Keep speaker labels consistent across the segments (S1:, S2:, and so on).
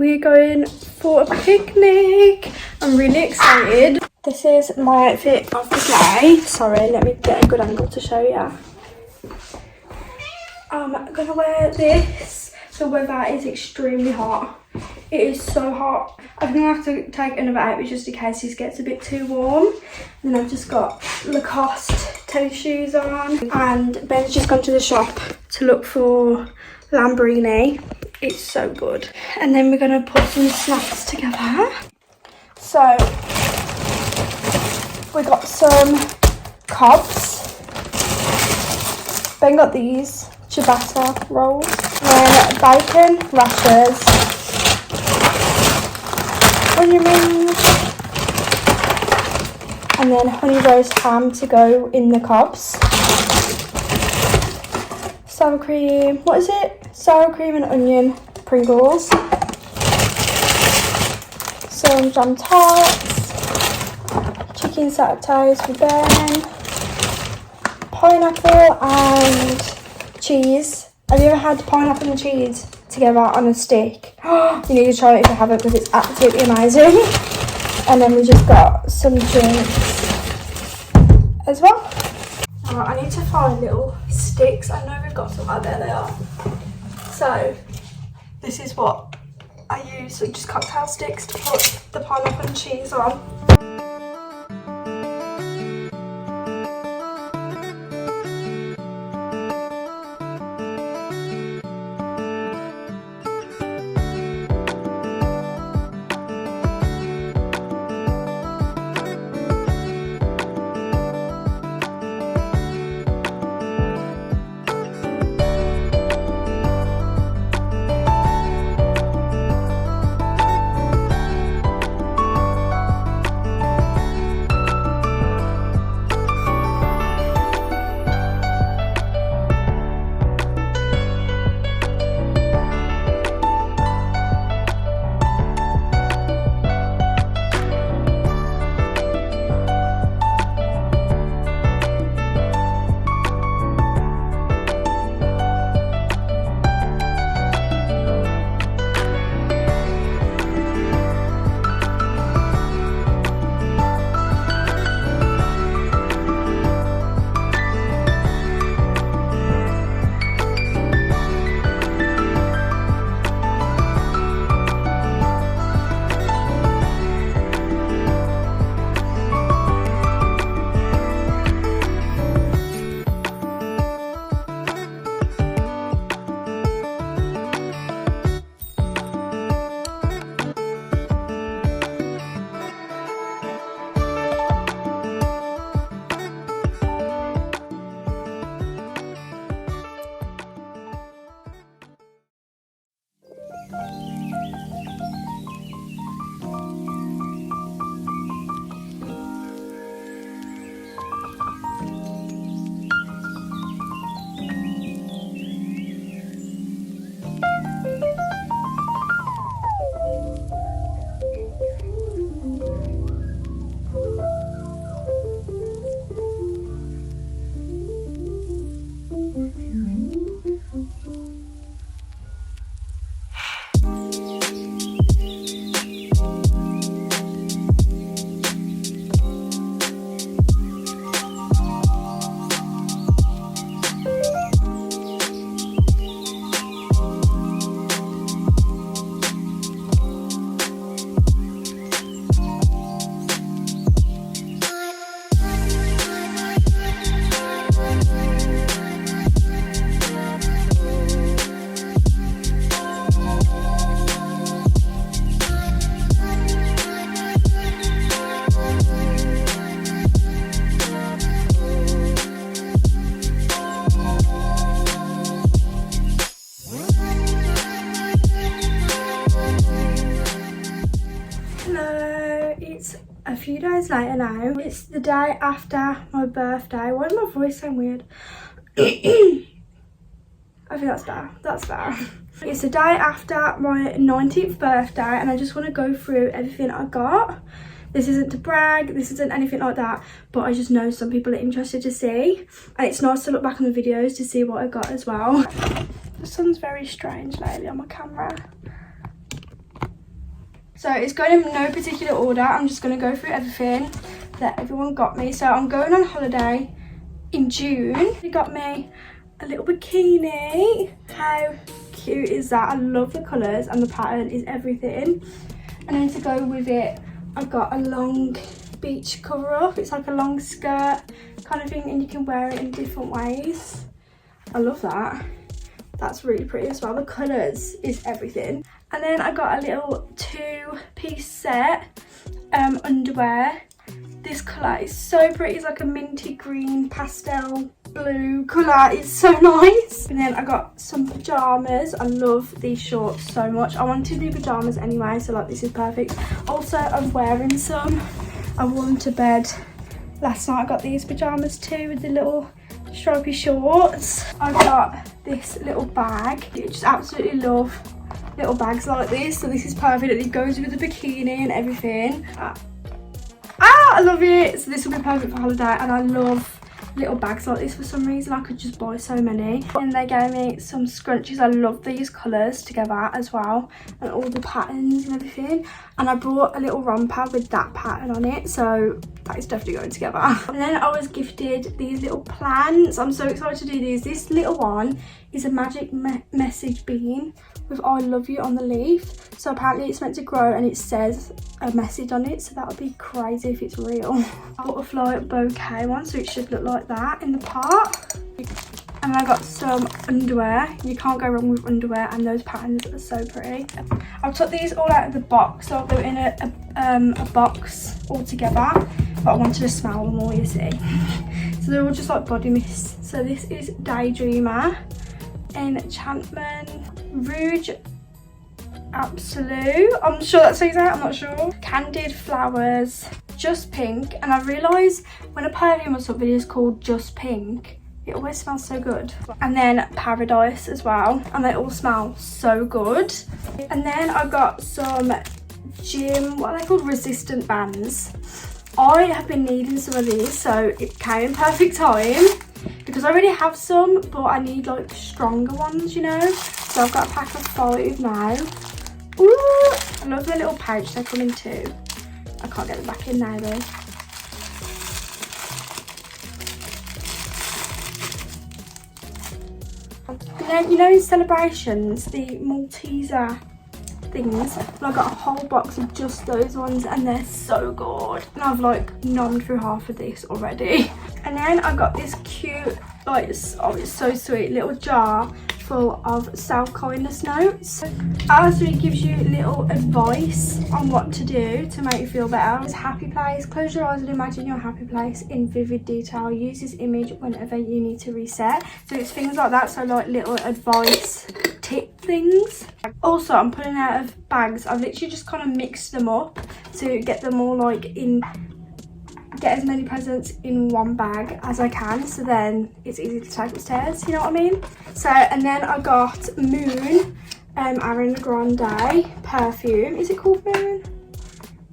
S1: we're going for a picnic. I'm really excited. This is my outfit of the day. Sorry, let me get a good angle to show you. I'm gonna wear this. The weather is extremely hot. It is so hot. I'm gonna have to take another outfit just in case this gets a bit too warm. And then I've just got Lacoste tennis shoes on. And Ben's just gone to the shop to look for Lamborghini. It's so good. And then we're gonna put some snacks together. So we got some cobs. Ben got these ciabatta rolls. Then bacon rashers, onion rings, and then honey roast ham to go in the cobs. Sour cream, what is it? Sour cream and onion Pringles. Some jam tarts, chicken satays for Ben, pineapple and cheese. Have you ever had pineapple and cheese together on a stick? You need to try it if you haven't, because it's absolutely amazing. And then we just got some drinks as well. Alright, I need to find little sticks. I know we've got some. Oh, there they are. So this is what I use, so just cocktail sticks to put the pineapple and cheese on. A few days later now. It's the day after my birthday. Why is my voice so weird? I think that's better. That's better. It's the day after my 19th birthday, and I just want to go through everything I got. This isn't to brag, this isn't anything like that, but I just know some people are interested to see, and it's nice to look back on the videos to see what I got as well. The sun's very strange lately on my camera. So it's going in no particular order. I'm just going to go through everything that everyone got me. So I'm going on holiday in June. They got me a little bikini. How cute is that? I love the colours and the pattern is everything. And then to go with it, I've got a long beach cover up. It's like a long skirt kind of thing, and you can wear it in different ways. I love that. That's really pretty as well. The colours is everything. And then I got a little 2-piece set underwear. This colour is so pretty. It's like a minty green pastel blue colour. It's so nice. And then I got some pyjamas. I love these shorts so much. I wanted new pyjamas anyway, so like this is perfect. Also, I'm wearing some. I wore them to bed last night. I got these pyjamas too with the little stripy shorts. I got this little bag. I just absolutely love little bags like this. So this is perfect. It goes with the bikini and everything. I love it. So this will be perfect for holiday, and I love little bags like this for some reason. I could just buy so many. And they gave me some scrunchies. I love these colours together as well, and all the patterns and everything. And I brought a little romper with that pattern on it, so that is definitely going together. And then I was gifted these little plants. I'm so excited to do these. This little one is a magic message bean with I love you on the leaf. So apparently it's meant to grow and it says a message on it, so that would be crazy if it's real. Butterfly bouquet one, so it should look like that in the pot. And I got some underwear. You can't go wrong with underwear, and those patterns are so pretty. I've took these all out of the box, so they were in a box all together, but I wanted to smell them all, you see. So they're all just like body mist. So this is Daydreamer, Enchantment, Rouge Absolute, I'm sure that says that, I'm not sure. Candid Flowers, Just Pink. And I realised when a perfume or something is called Just Pink, it always smells so good. And then Paradise as well, and they all smell so good. And then I got some gym, what are they called, resistant bands. I have been needing some of these, so it came in perfect time because I already have some, but I need like stronger ones, you know. So I've got a pack of 5 now. Ooh, I love the little pouch they come in too. I can't get them back in now though. And then, you know, in celebrations, the Malteser things, and I got a whole box of just those ones, and they're so good. And I've like nommed through half of this already. And then I got this cute, like, oh, it's so sweet, little jar full of self-kindness notes. Also, it gives you little advice on what to do to make you feel better. It's happy place. Close your eyes and imagine your happy place in vivid detail. Use this image whenever you need to reset. So it's things like that, so like little advice tip things. Also, I'm pulling out of bags. I've literally just kind of mixed them up to get them all like in, get as many presents in one bag as I can, so then it's easy to take upstairs, you know what I mean? So, and then I got Moon, Ariana Grande perfume. Is it called Moon?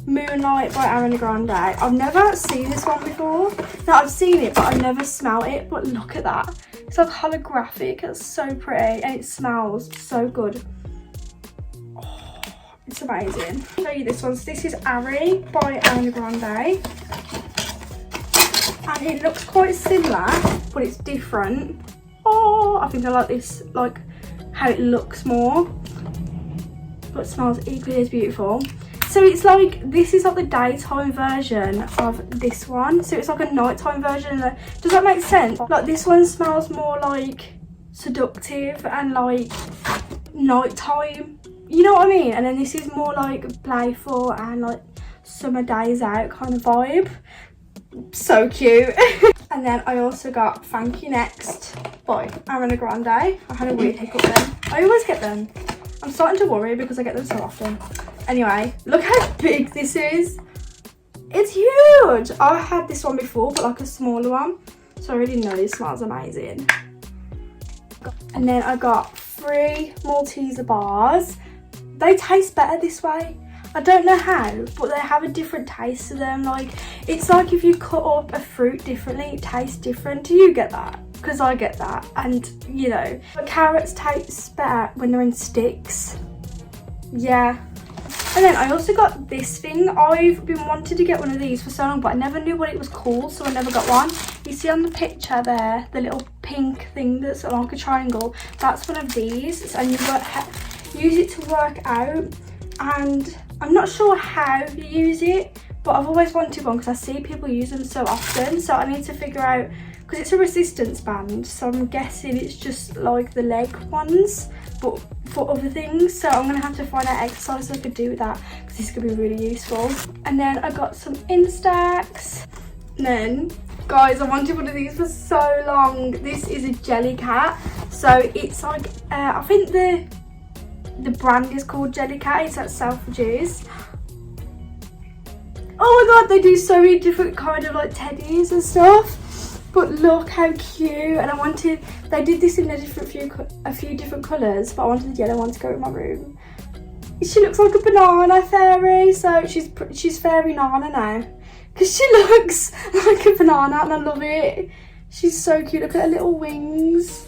S1: Moonlight by Ariana Grande. I've never seen this one before. No, I've seen it, but I've never smelled it. But look at that. It's like holographic. It's so pretty, and it smells so good. Oh, it's amazing. I'll show you this one. So this is Ari by Ariana Grande. And it looks quite similar, but it's different. Oh, I think I like this, like how it looks more, but it smells equally as beautiful. So it's like, this is like the daytime version of this one. So it's like a nighttime version. Does that make sense? Like this one smells more like seductive and like nighttime, you know what I mean? And then this is more like playful and like summer days out kind of vibe. So cute. And then I also got Thank You Next by Ariana Grande. I had a weird hiccup then. I always get them. I'm starting to worry because I get them so often. Anyway, look how big this is. It's huge. I had this one before, but like a smaller one. So I really know this smells amazing. And then I got 3 Malteser bars. They taste better this way. I don't know how, but they have a different taste to them. Like, it's like if you cut up a fruit differently, it tastes different. Do you get that? Because I get that. And, you know, but carrots taste better when they're in sticks. Yeah. And then I also got this thing. I've been wanting to get one of these for so long, but I never knew what it was called, so I never got one. You see on the picture there, the little pink thing that's like a triangle, that's one of these. And you use it to work out, and I'm not sure how you use it, but I've always wanted one because I see people use them so often. So I need to figure out, because it's a resistance band, so I'm guessing it's just like the leg ones, but for other things. So I'm gonna have to find out exercises I could do with that, because this could be really useful. And then I got some Instax. And then, guys, I wanted one of these for so long. This is a Jellycat. So it's like, I think the brand is called Jellycat. It's at Selfridges. Oh my god, they do so many different kind of like teddies and stuff. But look how cute. And I wanted, they did this in a few different colours, but I wanted the yellow one to go in my room. She looks like a banana fairy, so she's fairy Nana now, because she looks like a banana and I love it. She's so cute. Look at her little wings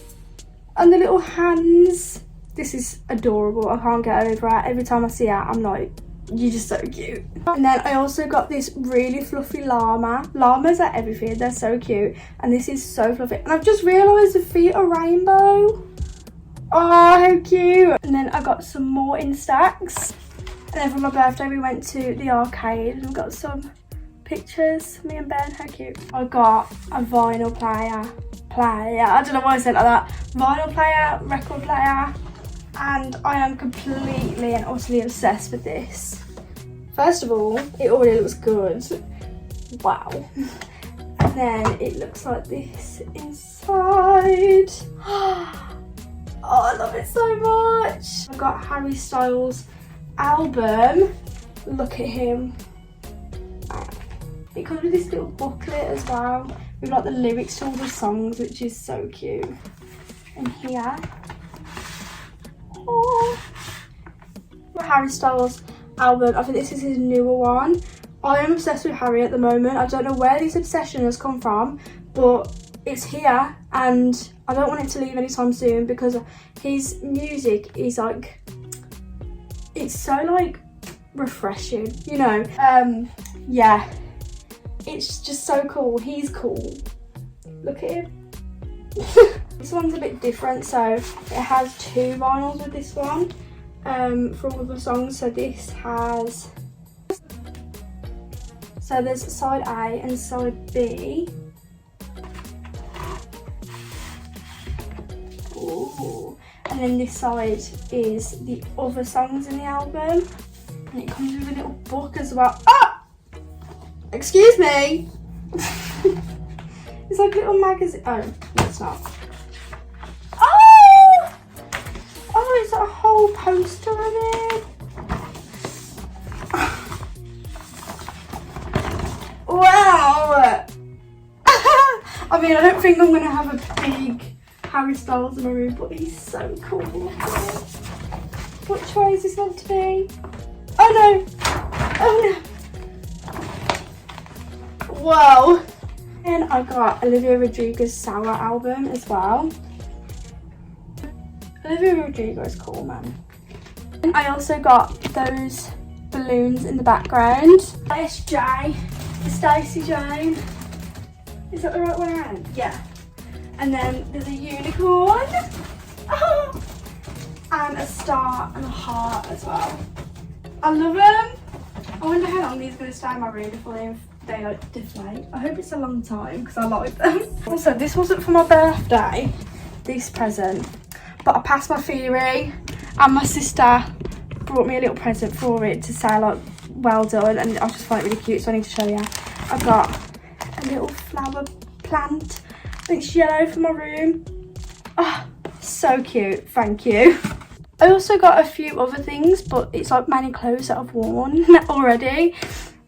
S1: and the little hands. This is adorable. I can't get over it. Every time I see her, I'm like, you're just so cute. And then I also got this really fluffy llama. Llamas are everything, they're so cute. And this is so fluffy. And I've just realised the feet are rainbow. Oh, how cute. And then I got some more Instax. And then for my birthday, we went to the arcade and we got some pictures, me and Ben, how cute. I got a vinyl player. I don't know why I said it like that. Vinyl player, record player. And I am completely and utterly obsessed with this. First of all, it already looks good. Wow. And then it looks like this inside. Oh, I love it so much. I got Harry Styles' album. Look at him. It comes with this little booklet as well, with like the lyrics to all the songs, which is so cute. And here, Harry Styles album. I think this is his newer one. I am obsessed with Harry at the moment. I don't know where this obsession has come from, but it's here and I don't want it to leave anytime soon, because his music is like, it's so like refreshing, you know. Yeah, it's just so cool. He's cool. Look at him. This one's a bit different, so it has two vinyls with this one for all the songs. So this has, so there's side A and side B. Ooh. And then this side is the other songs in the album, and it comes with a little book as well. Ah! Excuse me. It's like a little magazine. Oh, no, it's not. Oh, it's a whole poster of it. Wow. I mean, I don't think I'm going to have a big Harry Styles in my room, but he's so cool. Which way is this meant to be? Oh no. Oh no. Whoa. And I got Olivia Rodrigo's Sour album as well. Olivia Rodrigo is cool, man. And I also got those balloons in the background. SJ, the Stacey Jane. Is that the right one around? Yeah. And then there's a unicorn. Oh. And a star and a heart as well. I love them. I wonder how long these are going to stay in my room before they like deflate. I hope it's a long time because I like them. Also, this wasn't for my birthday, this present, but I passed my theory and my sister brought me a little present for it to say like well done, and I just find it really cute, so I need to show you. I got a little flower plant. It's yellow for my room. Oh, so cute, thank you. I also got a few other things, but it's like many clothes that I've worn already.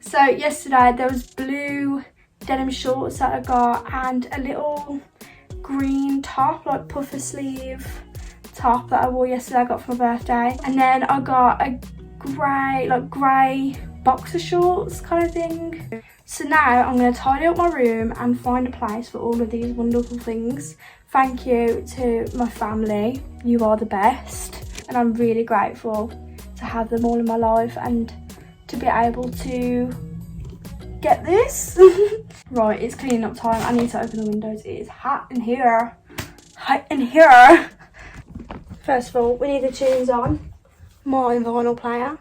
S1: So yesterday there was blue denim shorts that I got, and a little green top, like puffer sleeve top that I wore yesterday. I got for my birthday. And then I got a grey boxer shorts kind of thing. So now I'm going to tidy up my room and find a place for all of these wonderful things. Thank you to my family, you are the best, and I'm really grateful to have them all in my life and to be able to get this. Right, it's cleaning up time. I need to open the windows. It is hot in here. Hot in here. First of all, we need the tunes on. My vinyl player.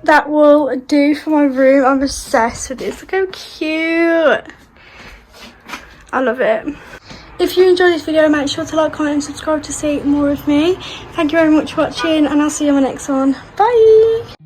S1: That will do for my room. I'm obsessed with this. Look how cute. I love it. If you enjoyed this video, make sure to like, comment and subscribe to see more of me. Thank you very much for watching, and I'll see you on the next one. Bye.